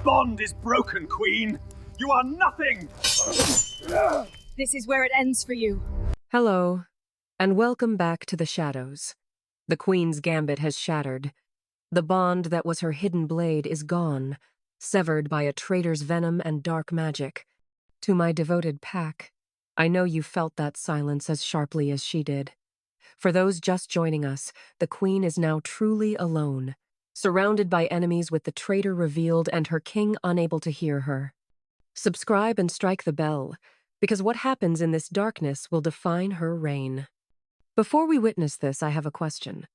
bond is broken, Queen. You are nothing! This is where it ends for you. Hello, and welcome back to the shadows. The Queen's gambit has shattered. The bond that was her hidden blade is gone, severed by a traitor's venom and dark magic. To my devoted pack, I know you felt that silence as sharply as she did. For those just joining us, the Queen is now truly alone, surrounded by enemies with the traitor revealed and her king unable to hear her. Subscribe and strike the bell, because what happens in this darkness will define her reign. Before we witness this, I have a question.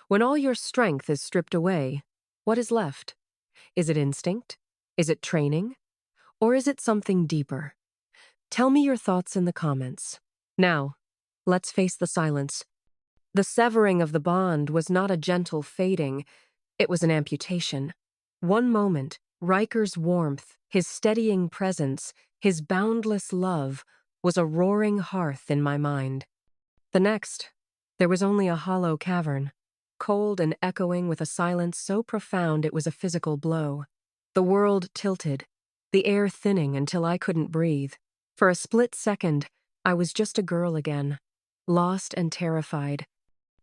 When all your strength is stripped away, what is left? Is it instinct? Is it training? Or is it something deeper? Tell me your thoughts in the comments. Now, let's face the silence. The severing of the bond was not a gentle fading, it was an amputation. One moment, Ryker's warmth, his steadying presence, his boundless love, was a roaring hearth in my mind. The next, there was only a hollow cavern, cold and echoing with a silence so profound it was a physical blow. The world tilted, the air thinning until I couldn't breathe. For a split second, I was just a girl again, lost and terrified.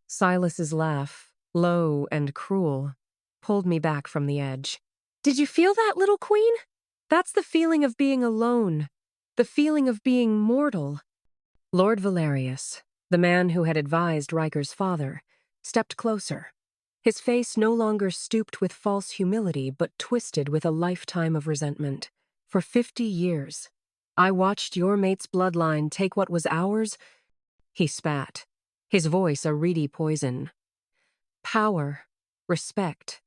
Silas's laugh, low and cruel, pulled me back from the edge. Did you feel that, little queen? That's the feeling of being alone, the feeling of being mortal. Lord Valerius, the man who had advised Ryker's father, stepped closer. His face no longer stooped with false humility, but twisted with a lifetime of resentment. For 50 years, I watched your mate's bloodline take what was ours. He spat, his voice a reedy poison. Power, respect.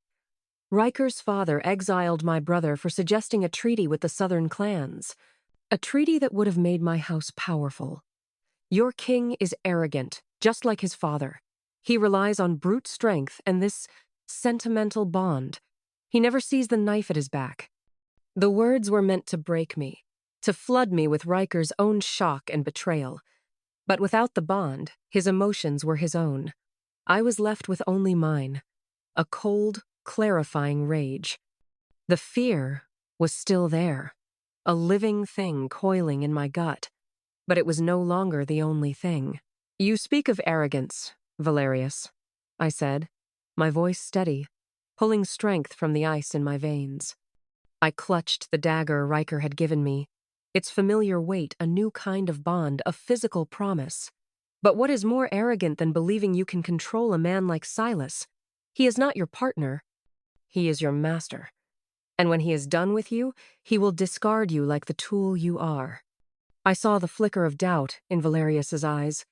Ryker's father exiled my brother for suggesting a treaty with the southern clans, a treaty that would have made my house powerful. Your king is arrogant, just like his father. He relies on brute strength and this sentimental bond. He never sees the knife at his back. The words were meant to break me, to flood me with Ryker's own shock and betrayal. But without the bond, his emotions were his own. I was left with only mine, a cold, clarifying rage. The fear was still there, a living thing coiling in my gut, but it was no longer the only thing. You speak of arrogance, Valerius, I said, my voice steady, pulling strength from the ice in my veins. I clutched the dagger Ryker had given me, its familiar weight, a new kind of bond, a physical promise. But what is more arrogant than believing you can control a man like Silas? He is not your partner. He is your master. And when he is done with you, he will discard you like the tool you are. I saw the flicker of doubt in Valerius's eyes,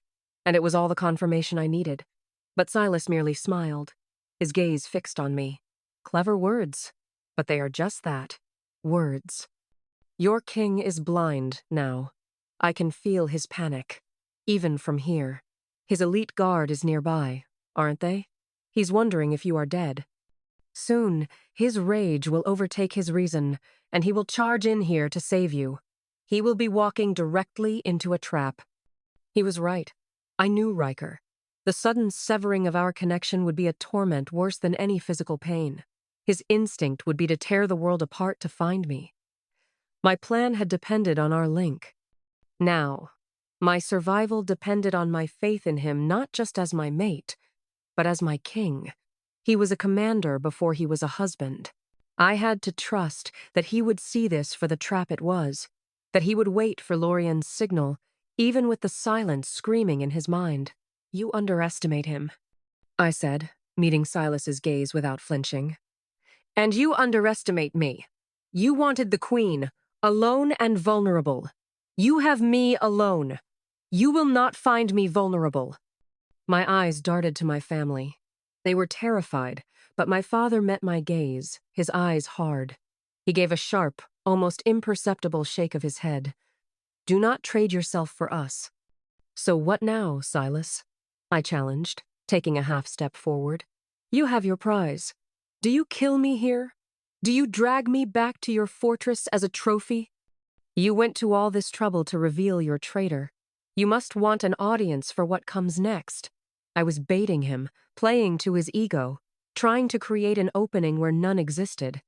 and it was all the confirmation I needed. But Silas merely smiled, his gaze fixed on me. Clever words, but they are just that, words. Your king is blind now. I can feel his panic, even from here. His elite guard is nearby, aren't they? He's wondering if you are dead. Soon, his rage will overtake his reason, and he will charge in here to save you. He will be walking directly into a trap. He was right. I knew Ryker. The sudden severing of our connection would be a torment worse than any physical pain. His instinct would be to tear the world apart to find me. My plan had depended on our link. Now, my survival depended on my faith in him not just as my mate, but as my king. He was a commander before he was a husband. I had to trust that he would see this for the trap it was, that he would wait for Lorien's signal, even with the silence screaming in his mind. You underestimate him, I said, meeting Silas's gaze without flinching. And you underestimate me. You wanted the queen, alone and vulnerable. You have me alone. You will not find me vulnerable. My eyes darted to my family. They were terrified, but my father met my gaze, his eyes hard. He gave a sharp, almost imperceptible shake of his head. Do not trade yourself for us. So what now, Silas? I challenged, taking a half step forward. You have your prize. Do you kill me here? Do you drag me back to your fortress as a trophy? You went to all this trouble to reveal your traitor. You must want an audience for what comes next. I was baiting him, playing to his ego, trying to create an opening where none existed.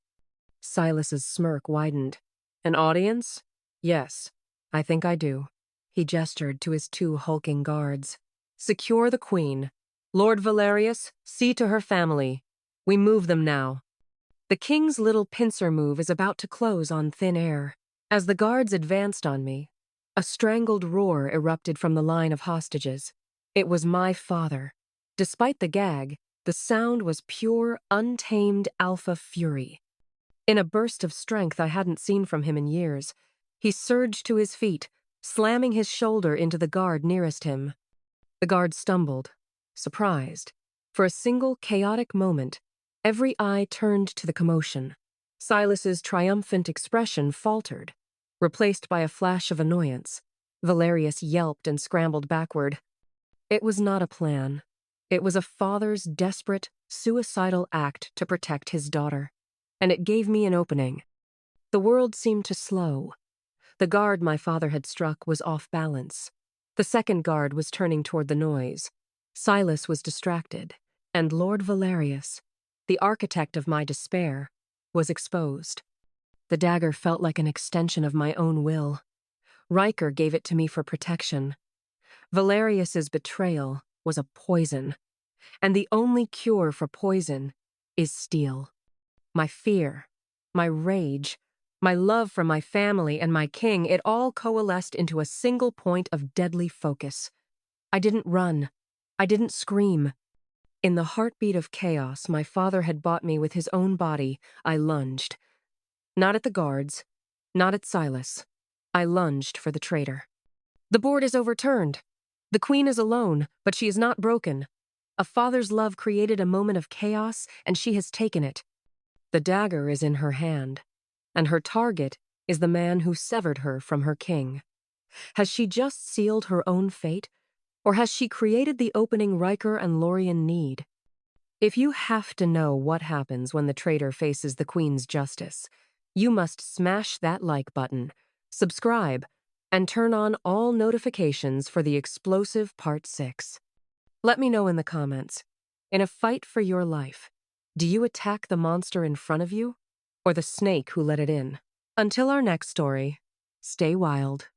Silas's smirk widened. An audience? Yes, I think I do. He gestured to his 2 hulking guards. Secure the queen. Lord Valerius, see to her family. We move them now. The king's little pincer move is about to close on thin air. As the guards advanced on me, a strangled roar erupted from the line of hostages. It was my father. Despite the gag, the sound was pure, untamed alpha fury. In a burst of strength I hadn't seen from him in years, he surged to his feet, slamming his shoulder into the guard nearest him. The guard stumbled, surprised. For a single chaotic moment, every eye turned to the commotion. Silas's triumphant expression faltered, replaced by a flash of annoyance. Valerius yelped and scrambled backward. It was not a plan. It was a father's desperate, suicidal act to protect his daughter. And it gave me an opening. The world seemed to slow. The guard my father had struck was off balance. The second guard was turning toward the noise. Silas was distracted, and Lord Valerius, the architect of my despair, was exposed. The dagger felt like an extension of my own will. Ryker gave it to me for protection. Valerius's betrayal was a poison, and the only cure for poison is steel. My fear, my rage, my love for my family and my king, it all coalesced into a single point of deadly focus. I didn't run. I didn't scream. In the heartbeat of chaos my father had bought me with his own body, I lunged. Not at the guards, not at Silas. I lunged for the traitor. The board is overturned. The queen is alone, but she is not broken. A father's love created a moment of chaos, and she has taken it. The dagger is in her hand, and her target is the man who severed her from her king. Has she just sealed her own fate, or has she created the opening Ryker and Lorien need? If you have to know what happens when the traitor faces the queen's justice, you must smash that like button, subscribe, and turn on all notifications for the explosive Part 6. Let me know in the comments. In a fight for your life, do you attack the monster in front of you, or the snake who let it in? Until our next story, stay wild.